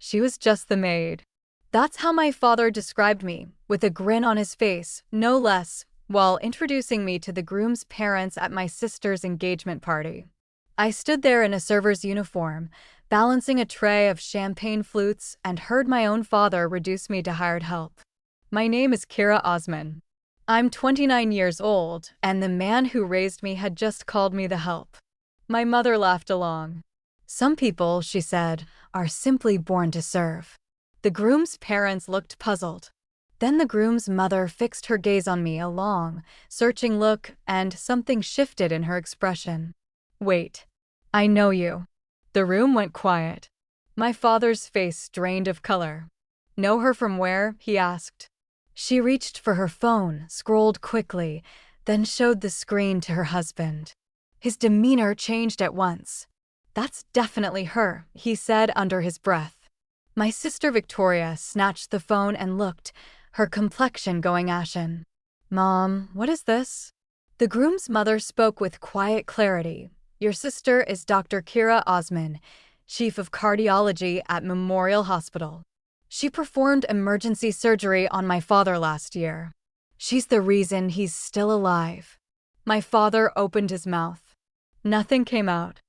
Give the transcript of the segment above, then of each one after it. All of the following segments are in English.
She was just the maid. That's how my father described me, with a grin on his face, no less, while introducing me to the groom's parents at my sister's engagement party. I stood there in a server's uniform, balancing a tray of champagne flutes, and heard my own father reduce me to hired help. My name is Kira Osman. I'm 29 years old, and the man who raised me had just called me the help. My mother laughed along. Some people, she said, are simply born to serve. The groom's parents looked puzzled. Then the groom's mother fixed her gaze on me, a long, searching look, and something shifted in her expression. Wait. I know you. The room went quiet. My father's face drained of color. Know her from where? He asked. She reached for her phone, scrolled quickly, then showed the screen to her husband. His demeanor changed at once. That's definitely her, he said under his breath. My sister Victoria snatched the phone and looked, her complexion going ashen. Mom, what is this? The groom's mother spoke with quiet clarity. Your sister is Dr. Kira Osman, chief of cardiology at Memorial Hospital. She performed emergency surgery on my father last year. She's the reason he's still alive. My father opened his mouth. Nothing came out.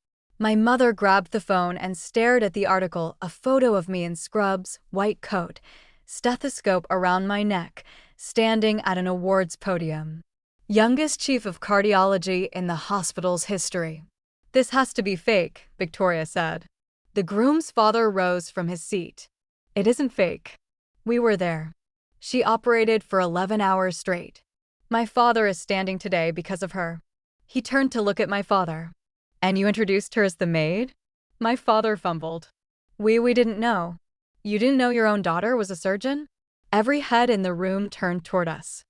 My mother grabbed the phone and stared at the article, a photo of me in scrubs, white coat, stethoscope around my neck, standing at an awards podium. Youngest chief of cardiology in the hospital's history. This has to be fake, Victoria said. The groom's father rose from his seat. It isn't fake. We were there. She operated for 11 hours straight. My father is standing today because of her. He turned to look at my father. And you introduced her as the maid? My father fumbled. We didn't know. You didn't know your own daughter was a surgeon? Every head in the room turned toward us.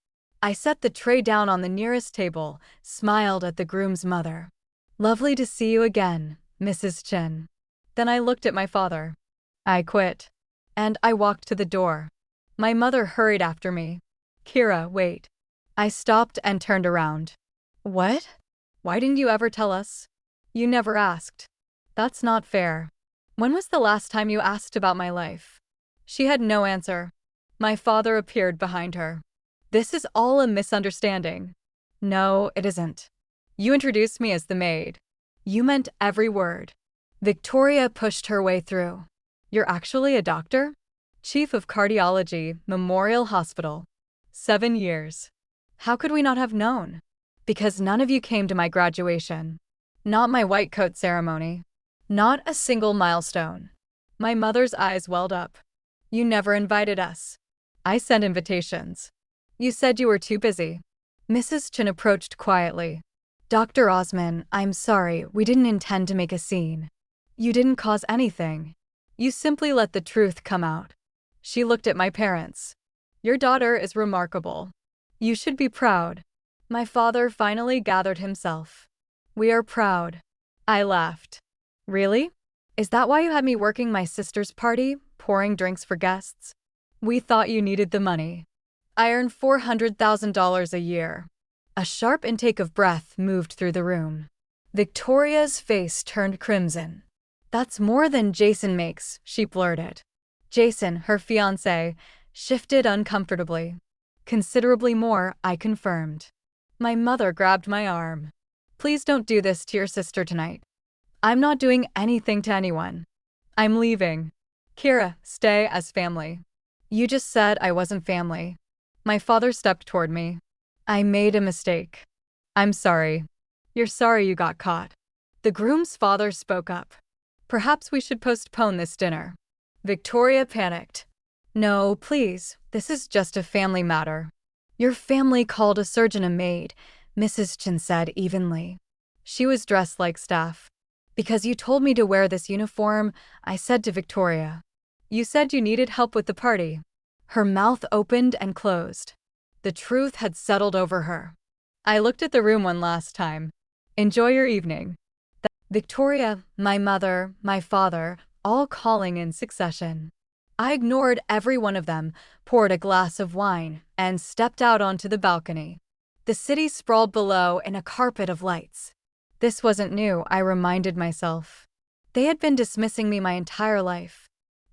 I set the tray down on the nearest table, smiled at the groom's mother. Lovely to see you again, Mrs. Chen. Then I looked at my father. I quit. And I walked to the door. My mother hurried after me. Kira, wait. I stopped and turned around. What? Why didn't you ever tell us? You never asked. That's not fair. When was the last time you asked about my life? She had no answer. My father appeared behind her. This is all a misunderstanding. No, it isn't. You introduced me as the maid. You meant every word. Victoria pushed her way through. You're actually a doctor? Chief of cardiology, Memorial Hospital. 7 years. How could we not have known? Because none of you came to my graduation. Not my white coat ceremony. Not a single milestone. My mother's eyes welled up. You never invited us. I sent invitations. You said you were too busy. Mrs. Chen approached quietly. Dr. Osman, I'm sorry, we didn't intend to make a scene. You didn't cause anything. You simply let the truth come out. She looked at my parents. Your daughter is remarkable. You should be proud. My father finally gathered himself. We are proud. I laughed. Really? Is that why you had me working my sister's party, pouring drinks for guests? We thought you needed the money. I earn $400,000 a year. A sharp intake of breath moved through the room. Victoria's face turned crimson. That's more than Jason makes, she blurted. Jason, her fiancé, shifted uncomfortably. Considerably more, I confirmed. My mother grabbed my arm. Please don't do this to your sister tonight. I'm not doing anything to anyone. I'm leaving. Kira, stay as family. You just said I wasn't family. My father stepped toward me. I made a mistake. I'm sorry. You're sorry you got caught. The groom's father spoke up. Perhaps we should postpone this dinner. Victoria panicked. No, please, this is just a family matter. Your family called a surgeon a maid, Mrs. Chen said evenly. She was dressed like staff. Because you told me to wear this uniform, I said to Victoria. You said you needed help with the party. Her mouth opened and closed. The truth had settled over her. I looked at the room one last time. Enjoy your evening. Victoria, my mother, my father, all calling in succession. I ignored every one of them, poured a glass of wine, and stepped out onto the balcony. The city sprawled below in a carpet of lights. This wasn't new, I reminded myself. They had been dismissing me my entire life.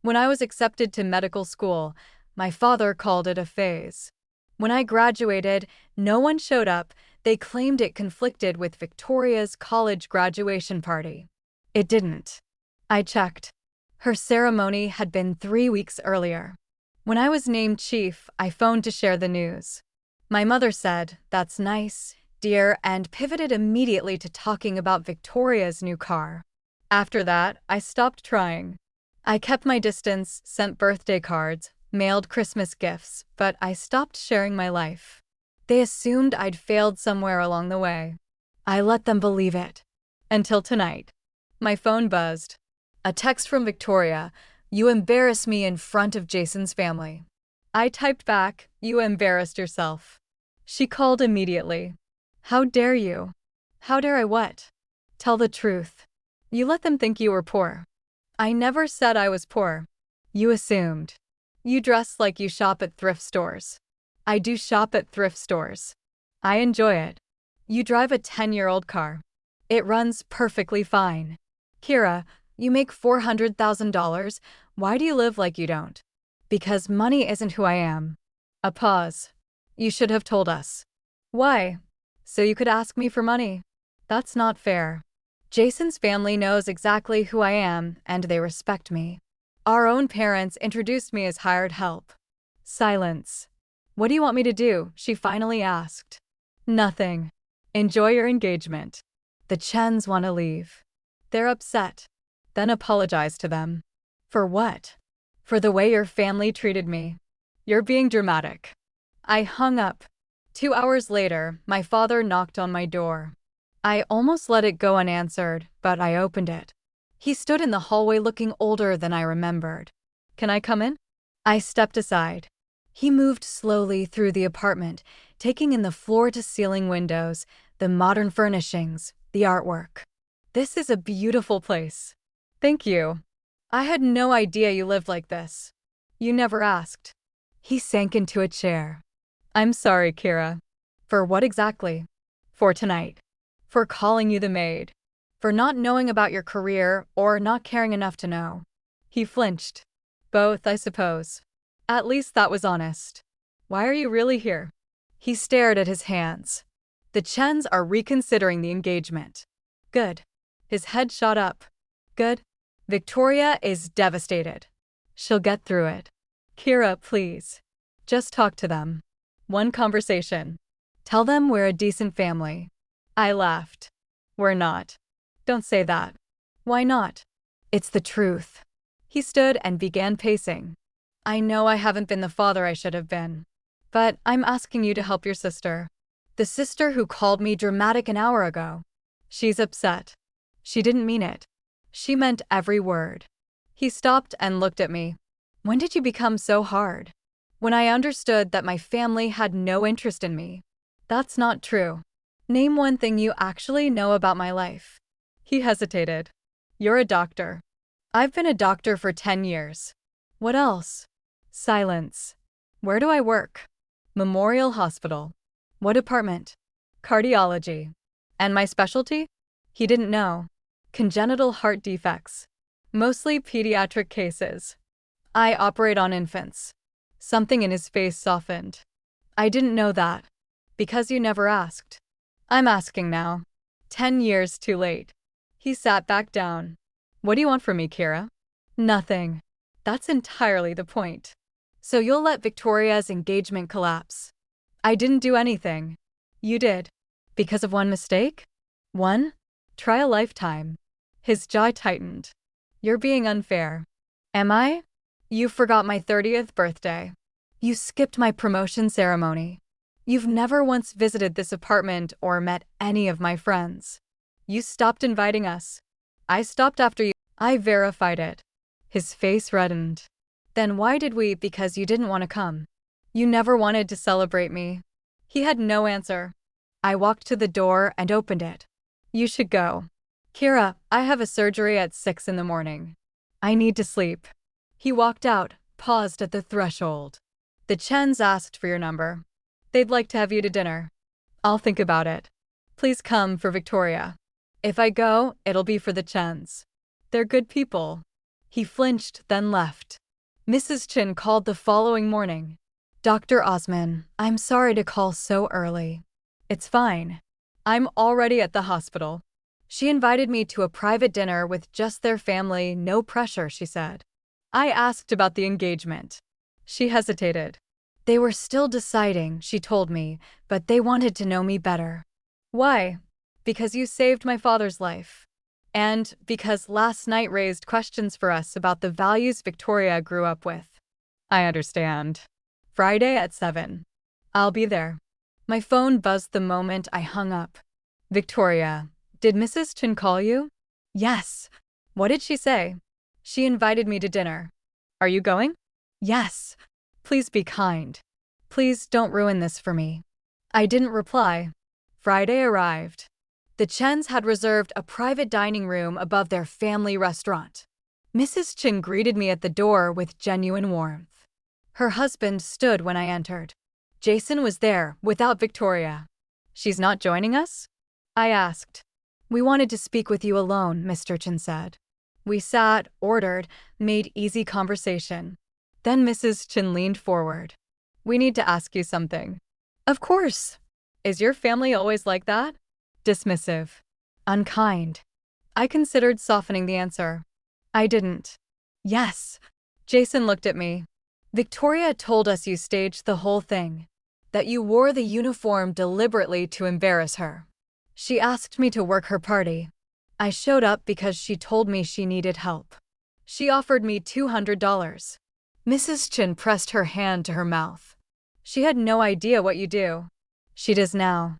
When I was accepted to medical school, my father called it a phase. When I graduated, no one showed up. They claimed it conflicted with Victoria's college graduation party. It didn't. I checked. Her ceremony had been 3 weeks earlier. When I was named chief, I phoned to share the news. My mother said, "That's nice, dear," and pivoted immediately to talking about Victoria's new car. After that, I stopped trying. I kept my distance, sent birthday cards, mailed Christmas gifts, but I stopped sharing my life. They assumed I'd failed somewhere along the way. I let them believe it. Until tonight. My phone buzzed. A text from Victoria, "You embarrass me in front of Jason's family." I typed back, "You embarrassed yourself." She called immediately. "How dare you?" "How dare I what?" "Tell the truth. You let them think you were poor." "I never said I was poor." "You assumed. You dress like you shop at thrift stores." "I do shop at thrift stores. I enjoy it." "You drive a 10-year-old car. It runs perfectly fine." "Kira, you make $400,000. Why do you live like you don't?" "Because money isn't who I am." A pause. "You should have told us." "Why?" "So you could ask me for money." "That's not fair." "Jason's family knows exactly who I am, and they respect me. Our own parents introduced me as hired help." Silence. "What do you want me to do?" she finally asked. "Nothing. Enjoy your engagement." The Chens want to leave. They're upset. Then apologize to them. For what? For the way your family treated me. You're being dramatic. I hung up. 2 hours later, my father knocked on my door. I almost let it go unanswered, but I opened it. He stood in the hallway looking older than I remembered. "Can I come in?" I stepped aside. He moved slowly through the apartment, taking in the floor-to-ceiling windows, the modern furnishings, the artwork. "This is a beautiful place." "Thank you. I had no idea you lived like this." "You never asked." He sank into a chair. "I'm sorry, Kira." "For what exactly?" "For tonight. For calling you the maid. For not knowing about your career or not caring enough to know." He flinched. "Both, I suppose. At least that was honest." "Why are you really here?" He stared at his hands. "The Chens are reconsidering the engagement." "Good." His head shot up. "Good." "Victoria is devastated. She'll get through it." "Kira, please. Just talk to them. One conversation. Tell them we're a decent family." I laughed. "We're not." "Don't say that." "Why not?" "It's the truth." He stood and began pacing. "I know I haven't been the father I should have been. But I'm asking you to help your sister. The sister who called me dramatic an hour ago. She's upset. She didn't mean it. She meant every word." He stopped and looked at me. "When did you become so hard?" "When I understood that my family had no interest in me." "That's not true. Name one thing you actually know about my life." He hesitated. "You're a doctor." "I've been a doctor for 10 years. "What else?" Silence. "Where do I work?" "Memorial Hospital." "What department?" "Cardiology." "And my specialty?" He didn't know. "Congenital heart defects. Mostly pediatric cases. I operate on infants." Something in his face softened. "I didn't know that." "Because you never asked." "I'm asking now." 10 years too late. He sat back down. "What do you want from me, Kira?" "Nothing." "That's entirely the point. So you'll let Victoria's engagement collapse." "I didn't do anything." "You did." "Because of one mistake?" "One? Try a lifetime." His jaw tightened. "You're being unfair." "Am I?" "You forgot my 30th birthday. You skipped my promotion ceremony. You've never once visited this apartment or met any of my friends. You stopped inviting us. I stopped after you." I verified it. His face reddened. "Then why did we?" "Because you didn't want to come. You never wanted to celebrate me." He had no answer. I walked to the door and opened it. "You should go." "Kira, I have a surgery at 6 in the morning. I need to sleep." He walked out, paused at the threshold. "The Chens asked for your number. They'd like to have you to dinner." "I'll think about it. Please come for Victoria. If I go, it'll be for the Chens. They're good people." He flinched, then left. Mrs. Chin called the following morning. Dr. Osman, I'm sorry to call so early. It's fine. I'm already at the hospital. She invited me to a private dinner with just their family, no pressure, she said. I asked about the engagement. She hesitated. They were still deciding, she told me, but they wanted to know me better. Why? Because you saved my father's life. And because last night raised questions for us about the values Victoria grew up with. I understand. Friday at 7. I'll be there. My phone buzzed the moment I hung up. Victoria, did Mrs. Chin call you? Yes. What did she say? She invited me to dinner. Are you going? Yes. Please be kind. Please don't ruin this for me. I didn't reply. Friday arrived. The Chens had reserved a private dining room above their family restaurant. Mrs. Chin greeted me at the door with genuine warmth. Her husband stood when I entered. Jason was there, without Victoria. She's not joining us? I asked. We wanted to speak with you alone, Mr. Chin said. We sat, ordered, made easy conversation. Then Mrs. Chin leaned forward. We need to ask you something. Of course. Is your family always like that? Dismissive. Unkind. I considered softening the answer. I didn't. Yes. Jason looked at me. Victoria told us you staged the whole thing. That you wore the uniform deliberately to embarrass her. She asked me to work her party. I showed up because she told me she needed help. She offered me $200. Mrs. Chin pressed her hand to her mouth. She had no idea what you do. She does now.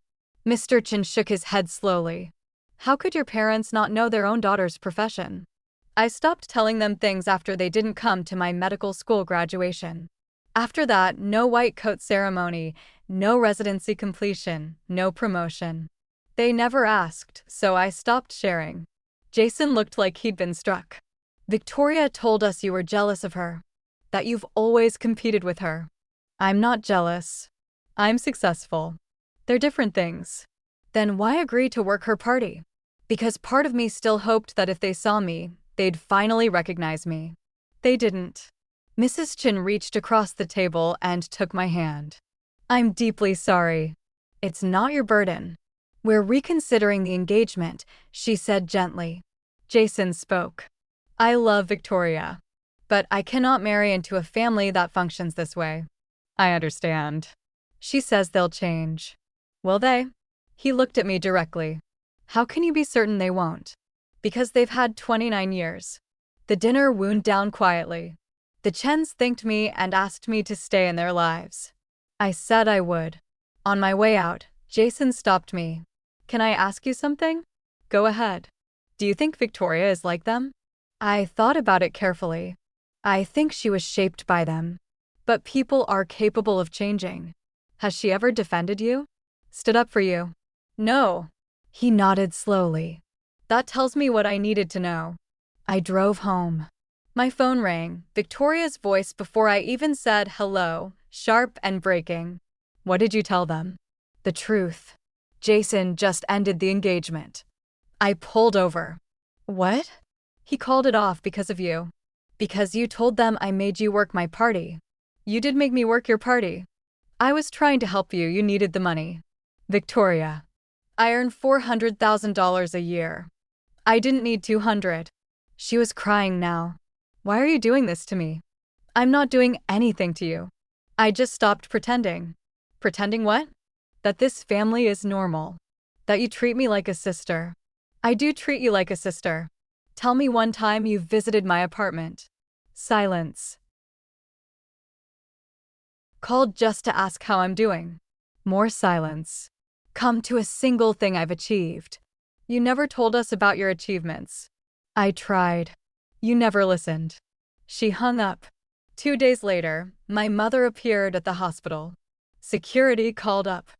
Mr. Chin shook his head slowly. How could your parents not know their own daughter's profession? I stopped telling them things after they didn't come to my medical school graduation. After that, no white coat ceremony, no residency completion, no promotion. They never asked, so I stopped sharing. Jason looked like he'd been struck. Victoria told us you were jealous of her. That you've always competed with her. I'm not jealous. I'm successful. They're different things. Then why agree to work her party? Because part of me still hoped that if they saw me, they'd finally recognize me. They didn't. Mrs. Chin reached across the table and took my hand. I'm deeply sorry. It's not your burden. We're reconsidering the engagement, she said gently. Jason spoke. I love Victoria. But I cannot marry into a family that functions this way. I understand. She says they'll change. Will they? He looked at me directly. How can you be certain they won't? Because they've had 29 years. The dinner wound down quietly. The Chens thanked me and asked me to stay in their lives. I said I would. On my way out, Jason stopped me. Can I ask you something? Go ahead. Do you think Victoria is like them? I thought about it carefully. I think she was shaped by them. But people are capable of changing. Has she ever defended you? Stood up for you? No. He nodded slowly. That tells me what I needed to know. I drove home. My phone rang, Victoria's voice before I even said hello, sharp and breaking. What did you tell them? The truth. Jason just ended the engagement. I pulled over. What? He called it off because of you. Because you told them I made you work my party. You did make me work your party. I was trying to help you, you needed the money. Victoria. I earn $400,000 a year. I didn't need 200. She was crying now. Why are you doing this to me? I'm not doing anything to you. I just stopped pretending. Pretending what? That this family is normal. That you treat me like a sister. I do treat you like a sister. Tell me one time you visited my apartment. Silence. Called just to ask how I'm doing. More silence. Come to a single thing I've achieved. You never told us about your achievements. I tried. You never listened. She hung up. 2 days later, my mother appeared at the hospital. Security called up.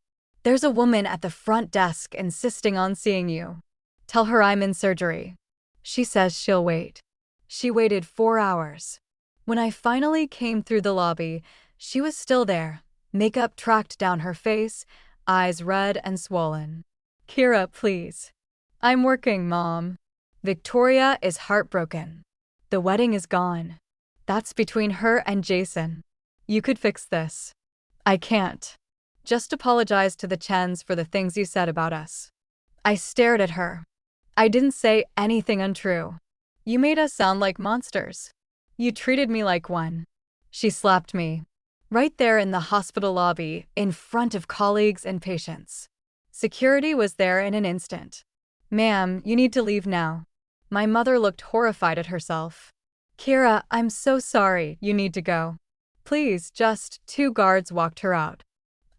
There's a woman at the front desk insisting on seeing you. Tell her I'm in surgery. She says she'll wait. She waited 4 hours. When I finally came through the lobby, she was still there, makeup tracked down her face, eyes red and swollen. Kira, please. I'm working, Mom. Victoria is heartbroken. The wedding is gone. That's between her and Jason. You could fix this. I can't. Just apologize to the Chens for the things you said about us. I stared at her. I didn't say anything untrue. You made us sound like monsters. You treated me like one. She slapped me. Right there in the hospital lobby, in front of colleagues and patients. Security was there in an instant. Ma'am, you need to leave now. My mother looked horrified at herself. Kira, I'm so sorry, you need to go. Please, just 2 guards walked her out.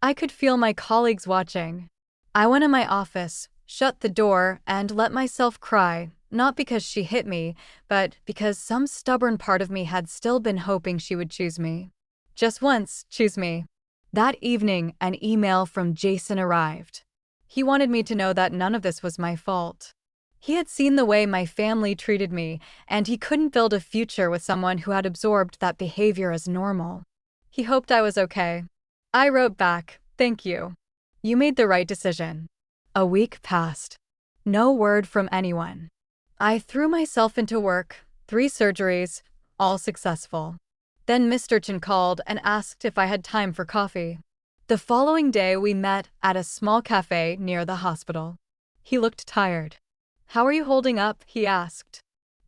I could feel my colleagues watching. I went in my office, shut the door, and let myself cry, not because she hit me, but because some stubborn part of me had still been hoping she would choose me. Just once, choose me. That evening, an email from Jason arrived. He wanted me to know that none of this was my fault. He had seen the way my family treated me, and he couldn't build a future with someone who had absorbed that behavior as normal. He hoped I was okay. I wrote back, thank you. You made the right decision. A week passed. No word from anyone. I threw myself into work, 3 surgeries, all successful. Then Mr. Chen called and asked if I had time for coffee. The following day we met at a small cafe near the hospital. He looked tired. How are you holding up? He asked.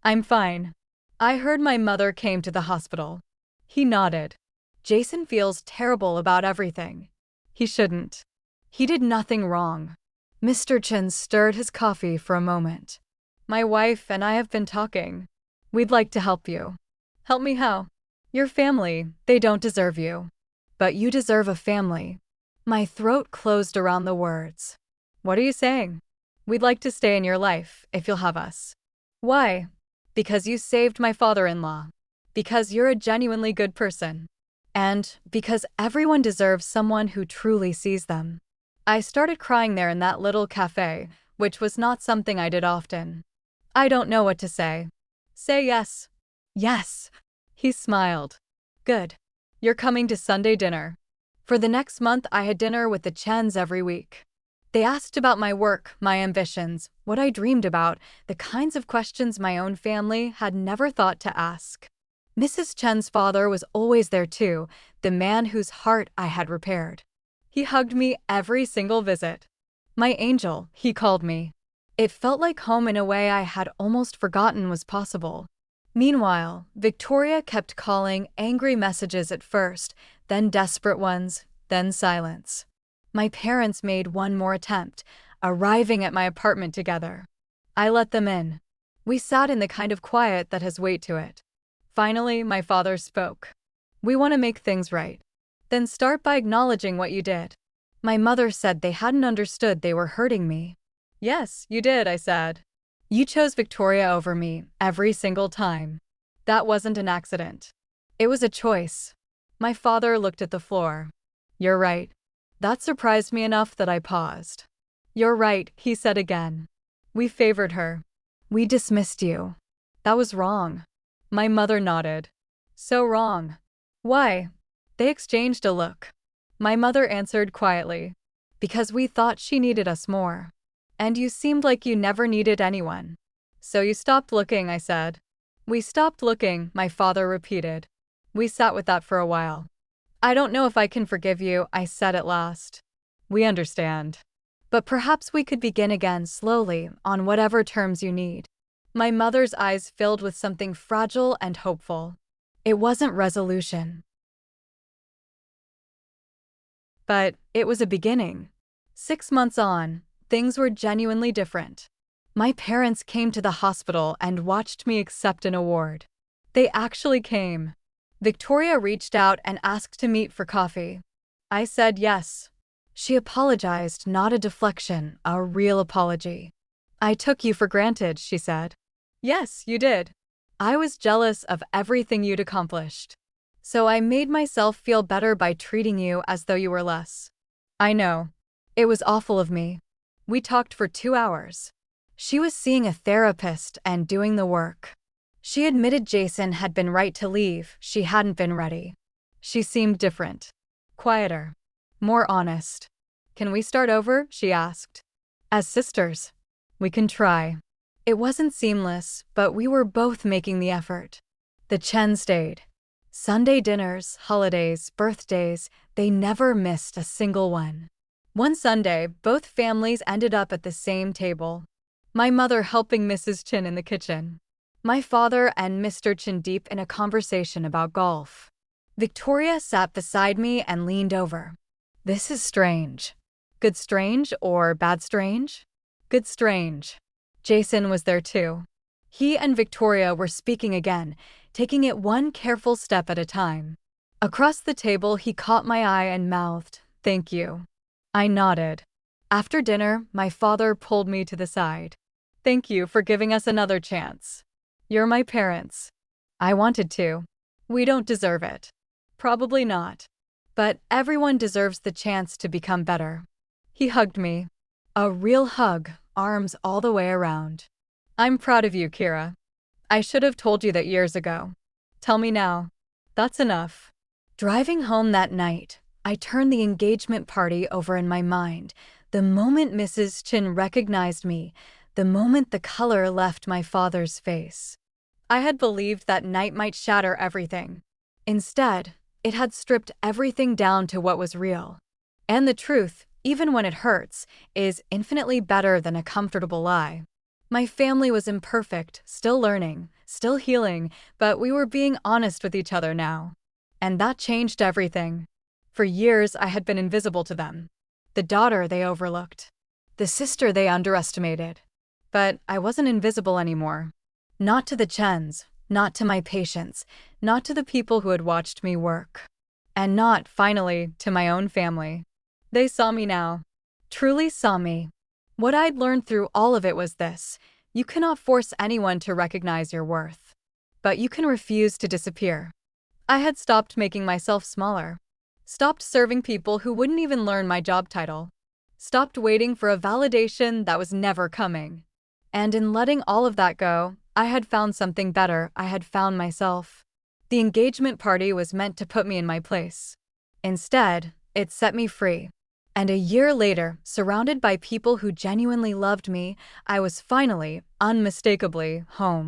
I'm fine. I heard my mother came to the hospital. He nodded. Jason feels terrible about everything. He shouldn't. He did nothing wrong. Mr. Chen stirred his coffee for a moment. My wife and I have been talking. We'd like to help you. Help me how? Your family, they don't deserve you. But you deserve a family. My throat closed around the words. What are you saying? We'd like to stay in your life, if you'll have us. Why? Because you saved my father-in-law. Because you're a genuinely good person. And because everyone deserves someone who truly sees them. I started crying there in that little cafe, which was not something I did often. I don't know what to say. Say yes. Yes. He smiled. Good. You're coming to Sunday dinner. For the next month, I had dinner with the Chens every week. They asked about my work, my ambitions, what I dreamed about, the kinds of questions my own family had never thought to ask. Mrs. Chen's father was always there too, the man whose heart I had repaired. He hugged me every single visit. My angel, he called me. It felt like home in a way I had almost forgotten was possible. Meanwhile, Victoria kept calling angry messages at first, then desperate ones, then silence. My parents made one more attempt, arriving at my apartment together. I let them in. We sat in the kind of quiet that has weight to it. Finally, my father spoke. We want to make things right. Then start by acknowledging what you did. My mother said they hadn't understood they were hurting me. Yes, you did, I said. You chose Victoria over me every single time. That wasn't an accident. It was a choice. My father looked at the floor. You're right. That surprised me enough that I paused. You're right, he said again. We favored her. We dismissed you. That was wrong. My mother nodded. So wrong. Why? They exchanged a look. My mother answered quietly. Because we thought she needed us more. And you seemed like you never needed anyone. So you stopped looking, I said. We stopped looking, my father repeated. We sat with that for a while. I don't know if I can forgive you, I said at last. We understand. But perhaps we could begin again slowly, on whatever terms you need. My mother's eyes filled with something fragile and hopeful. It wasn't resolution. But it was a beginning. 6 months on, things were genuinely different. My parents came to the hospital and watched me accept an award. They actually came. Victoria reached out and asked to meet for coffee. I said yes. She apologized, not a deflection, a real apology. I took you for granted, she said. Yes, you did. I was jealous of everything you'd accomplished. So I made myself feel better by treating you as though you were less. I know. It was awful of me. We talked for 2 hours. She was seeing a therapist and doing the work. She admitted Jason had been right to leave, she hadn't been ready. She seemed different. Quieter. More honest. Can we start over? She asked. As sisters. We can try. It wasn't seamless, but we were both making the effort. The Chen stayed. Sunday dinners, holidays, birthdays, they never missed a single one. One Sunday, both families ended up at the same table. My mother helping Mrs. Chin in the kitchen. My father and Mr. Chin deep in a conversation about golf. Victoria sat beside me and leaned over. This is strange. Good strange or bad strange? Good strange. Jason was there too. He and Victoria were speaking again, taking it one careful step at a time. Across the table, he caught my eye and mouthed, "Thank you." I nodded. After dinner, my father pulled me to the side. "Thank you for giving us another chance. You're my parents." I wanted to. We don't deserve it. Probably not. But everyone deserves the chance to become better. He hugged me. A real hug, arms all the way around. "I'm proud of you, Kira. I should have told you that years ago. Tell me now." That's enough. Driving home that night, I turned the engagement party over in my mind. The moment Mrs. Chin recognized me, the moment the color left my father's face. I had believed that night might shatter everything. Instead, it had stripped everything down to what was real. And the truth, even when it hurts, is infinitely better than a comfortable lie. My family was imperfect, still learning, still healing, but we were being honest with each other now. And that changed everything. For years, I had been invisible to them. The daughter they overlooked. The sister they underestimated. But I wasn't invisible anymore. Not to the Chens, not to my patients, not to the people who had watched me work. And not, finally, to my own family. They saw me now. Truly saw me. What I'd learned through all of it was this: you cannot force anyone to recognize your worth. But you can refuse to disappear. I had stopped making myself smaller. Stopped serving people who wouldn't even learn my job title. Stopped waiting for a validation that was never coming. And in letting all of that go, I had found something better. I had found myself. The engagement party was meant to put me in my place. Instead, it set me free. And a year later, surrounded by people who genuinely loved me, I was finally, unmistakably, home.